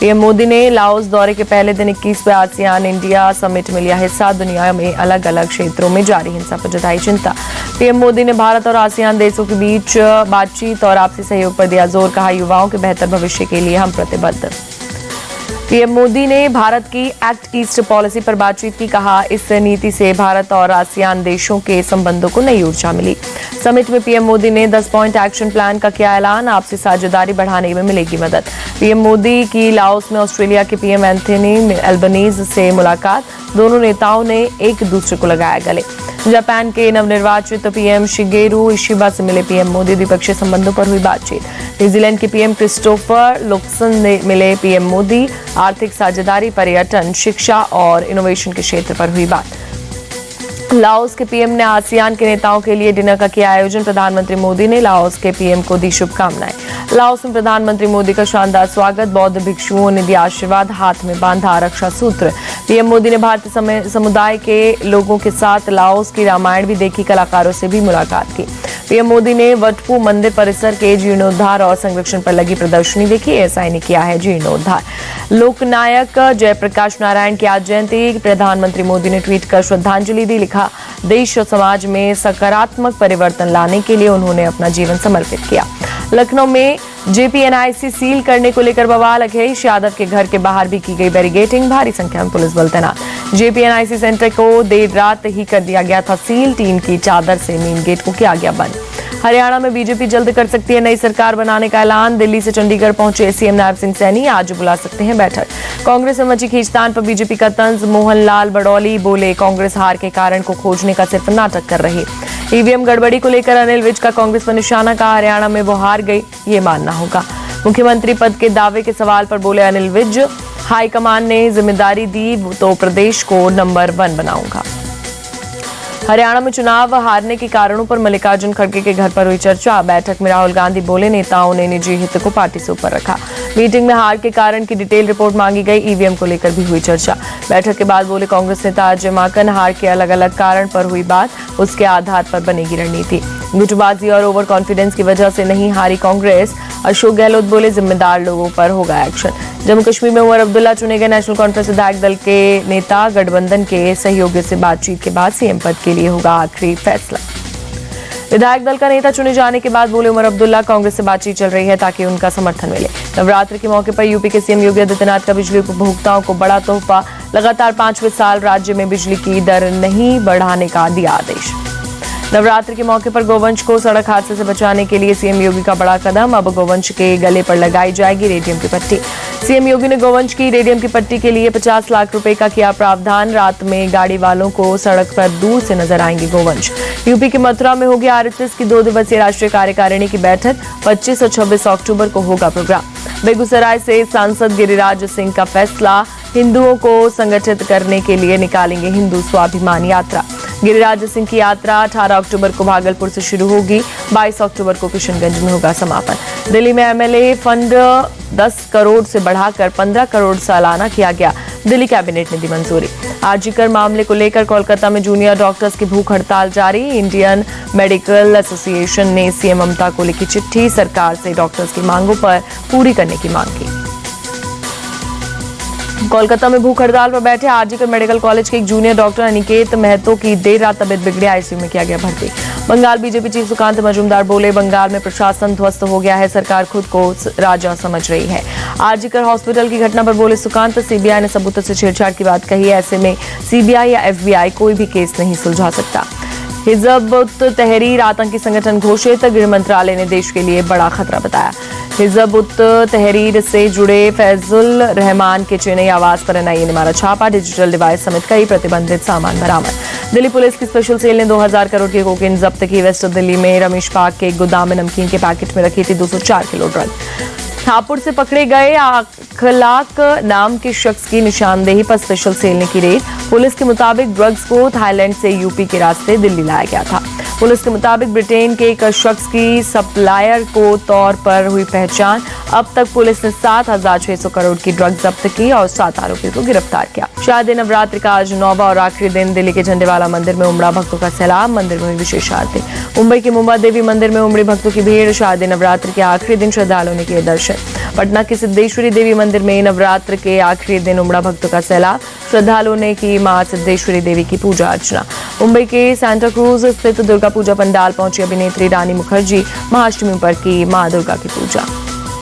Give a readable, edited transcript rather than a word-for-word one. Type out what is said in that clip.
PM Modi ने Laos दौरे के पहले दिन 21वें आसियान इंडिया समिट में लिया हिस्सा। दुनिया में अलग अलग क्षेत्रों में जारी हिंसा पर जताई चिंता। पीएम मोदी ने भारत और आसियान देशों के बीच बातचीत और आपसी सहयोग पर दिया जोर। कहा, युवाओं के बेहतर भविष्य के लिए हम प्रतिबद्ध। पीएम मोदी ने भारत की एक्ट ईस्ट पॉलिसी पर बातचीत की। कहा, इस नीति से भारत और आसियान देशों के संबंधों को नई ऊर्जा मिली। समिट में पीएम मोदी ने 10 पॉइंट एक्शन प्लान का किया ऐलान। आपसी साझेदारी बढ़ाने में मिलेगी मदद। पीएम मोदी की लाओस में ऑस्ट्रेलिया के पीएम एंथनी एल्बनीज से मुलाकात। दोनों नेताओं ने एक दूसरे को लगाया गले। जापान के नवनिर्वाचित पीएम शिगेरू इशिबा से मिले पीएम मोदी। द्विपक्षीय संबंधों पर हुई बातचीत। न्यूजीलैंड के पीएम क्रिस्टोफर लुक्सन ने मिले पीएम मोदी। आर्थिक साझेदारी, पर्यटन, शिक्षा और इनोवेशन के क्षेत्र पर हुई बात। लाओस के पीएम ने आसियान के नेताओं के लिए डिनर का किया आयोजन। प्रधानमंत्री मोदी ने लाओस के पीएम को दी शुभकामनाएं। लाओस में प्रधानमंत्री मोदी का शानदार स्वागत। बौद्ध भिक्षुओं ने दिया आशीर्वाद। हाथ में बांधा रक्षा सूत्र। पीएम मोदी ने भारतीय समुदाय के लोगों के साथ लाओस की रामायण भी देखी। कलाकारों से भी मुलाकात की। पीएम मोदी ने वटपू मंदिर परिसर के जीर्णोद्धार और संरक्षण पर लगी प्रदर्शनी देखी। ऐसा ही किया है जीर्णोद्धार। लोकनायक जयप्रकाश नारायण की आज जयंती। प्रधानमंत्री मोदी ने ट्वीट कर श्रद्धांजलि दी। लिखा, देश और समाज में सकारात्मक परिवर्तन लाने के लिए उन्होंने अपना जीवन समर्पित किया। लखनऊ में जेपीएनआईसी सील करने को लेकर बवाल। अखिलेश यादव के घर के बाहर भी की गई बैरिकेडिंग। भारी संख्या में पुलिस बल तैनात। जेपीएनआईसी सेंटर को देर रात ही कर दिया गया था सील। टीम की चादर से मेन गेट को किया गया बंद। हरियाणा में बीजेपी जल्द कर सकती है नई सरकार बनाने का ऐलान। दिल्ली से चंडीगढ़ पहुंचे सीएम नायब सिंह सैनी। आज बुला सकते हैं बैठक। कांग्रेस में मची खींचतान पर बीजेपी का तंज। मोहनलाल बड़ौली बोले, कांग्रेस हार के कारण को खोजने का सिर्फ नाटक कर रही। ईवीएम गड़बड़ी को लेकर अनिल विज का कांग्रेस पर निशाना। कहा, हरियाणा में वो हार गई, ये मानना होगा। मुख्यमंत्री पद के दावे के सवाल पर बोले अनिल विज, हाईकमान ने जिम्मेदारी दी तो प्रदेश को नंबर 1 बनाऊंगा। हरियाणा में चुनाव हारने के कारणों पर मल्लिकार्जुन खड़गे के घर पर हुई चर्चा। बैठक में राहुल गांधी बोले, नेताओं ने निजी हित को पार्टी से ऊपर रखा। मीटिंग में हार के कारण की डिटेल रिपोर्ट मांगी गई। ईवीएम को लेकर भी हुई चर्चा। बैठक के बाद बोले कांग्रेस नेता अजय माकन, हार के अलग अलग कारण पर हुई बात, उसके आधार पर बनेगी रणनीति। गुटबाजी और ओवर कॉन्फिडेंस की वजह से नहीं हारी कांग्रेस। अशोक गहलोत बोले, जिम्मेदार लोगों पर होगा एक्शन। जम्मू कश्मीर में उमर अब्दुल्ला चुने गए नेशनल कॉन्फ्रेंस विधायक दल के नेता। गठबंधन के सहयोगियों से बातचीत के बाद सीएम पद के लिए होगा आखिरी फैसला। विधायक दल का नेता चुने जाने के बाद बोले उमर अब्दुल्ला, कांग्रेस से बातचीत चल रही है ताकि उनका समर्थन मिले। नवरात्र के मौके पर यूपी के सीएम योगी आदित्यनाथ का बिजली उपभोक्ताओं को बड़ा तोहफा। लगातार 5वें साल राज्य में बिजली की दर नहीं बढ़ाने का दिया आदेश। नवरात्र के मौके पर गोवंश को सड़क हादसे से बचाने के लिए सीएम योगी का बड़ा कदम। अब गोवंश के गले पर लगाई जाएगी रेडियम की पट्टी। सीएम योगी ने गोवंश की रेडियम की पट्टी के लिए 50 लाख रुपए का किया प्रावधान। रात में गाड़ी वालों को सड़क पर दूर से नजर आएंगे गोवंश। यूपी के मथुरा में होगी आरएसएस की 2 दिवसीय राष्ट्रीय कार्यकारिणी की बैठक। 25 और 26 अक्टूबर को होगा प्रोग्राम। बेगूसराय से सांसद गिरिराज सिंह का फैसला, हिंदुओं को संगठित करने के लिए निकालेंगे हिंदू स्वाभिमान यात्रा। गिरिराज सिंह की यात्रा 18 अक्टूबर को भागलपुर से शुरू होगी। 22 अक्टूबर को किशनगंज में होगा समापन। दिल्ली में एमएलए फंड 10 करोड़ से बढ़ाकर 15 करोड़ सालाना किया गया। दिल्ली कैबिनेट ने दी मंजूरी। आरजीकर मामले को लेकर कोलकाता में जूनियर डॉक्टर्स की भूख हड़ताल जारी। इंडियन मेडिकल एसोसिएशन ने सीएम ममता को लिखी चिट्ठी। सरकार से डॉक्टर्स की मांगों पर पूरी करने की मांग की। कोलकाता में भूख हड़ताल पर बैठे आरजीकर मेडिकल कॉलेज के एक जूनियर डॉक्टर अनिकेत महतो की देर रात तबियत बिगड़ी। आईसीयू में किया गया भर्ती। बंगाल बीजेपी चीफ सुकांत मजूमदार बोले, बंगाल में प्रशासन ध्वस्त हो गया है, सरकार खुद को राजा समझ रही है। आरजीकर हॉस्पिटल की घटना पर बोले सुकांत, सीबीआई ने सबूतों से छेड़छाड़ की बात कही है। ऐसे में सीबीआई या एफबीआई कोई भी केस नहीं सुलझा सकता। हिजब उत तहरीर आतंकी संगठन घोषित। गृह मंत्रालय ने देश के लिए बड़ा खतरा बताया। हिजब उत तहरीर से जुड़े फैजुल रहमान के चेन्नई आवास पर एनआईए ने मारा छापा। डिजिटल डिवाइस समेत कई प्रतिबंधित सामान बरामद। दिल्ली पुलिस की स्पेशल सेल ने 2000 करोड़ की कोकेन जब्त की। वेस्ट दिल्ली में रमेश पाक के एक गोदाम में नमकीन के पैकेट में रखी थी 204 किलो ड्रग। हापुड़ से पकड़े गए अखलाक नाम के शख्स की निशानदेही पर स्पेशल सेल ने की रेड। पुलिस के मुताबिक ड्रग्स को थाईलैंड से यूपी के रास्ते दिल्ली लाया गया था। पुलिस के मुताबिक ब्रिटेन के एक शख्स की सप्लायर को तौर पर हुई पहचान। अब तक पुलिस ने 7,600 करोड़ की ड्रग जब्त की और 7 आरोपियों को गिरफ्तार किया। शारदीय नवरात्र का आज 9वां और आखिरी दिन दिल्ली के झंडेवाला मंदिर में उमड़ा भक्तों का सैलाब। मंदिर में हुई विशेष आरती। मुंबई के मुंबा देवी मंदिर में उमड़ी भक्तों की भीड़। शारदीय नवरात्र के आखिरी दिन श्रद्धालुओं ने किए दर्शन। पटना के सिद्धेश्वरी देवी मंदिर में नवरात्र के आखिरी दिन उमड़ा भक्तों का सैलाब। श्रद्धालुओं ने की मां सिद्धेश्वरी देवी की पूजा अर्चना। मुंबई के सांता क्रूज स्थित दुर्गा पूजा पंडाल पहुंची अभिनेत्री रानी मुखर्जी। महाअष्टमी पर की मां दुर्गा की पूजा।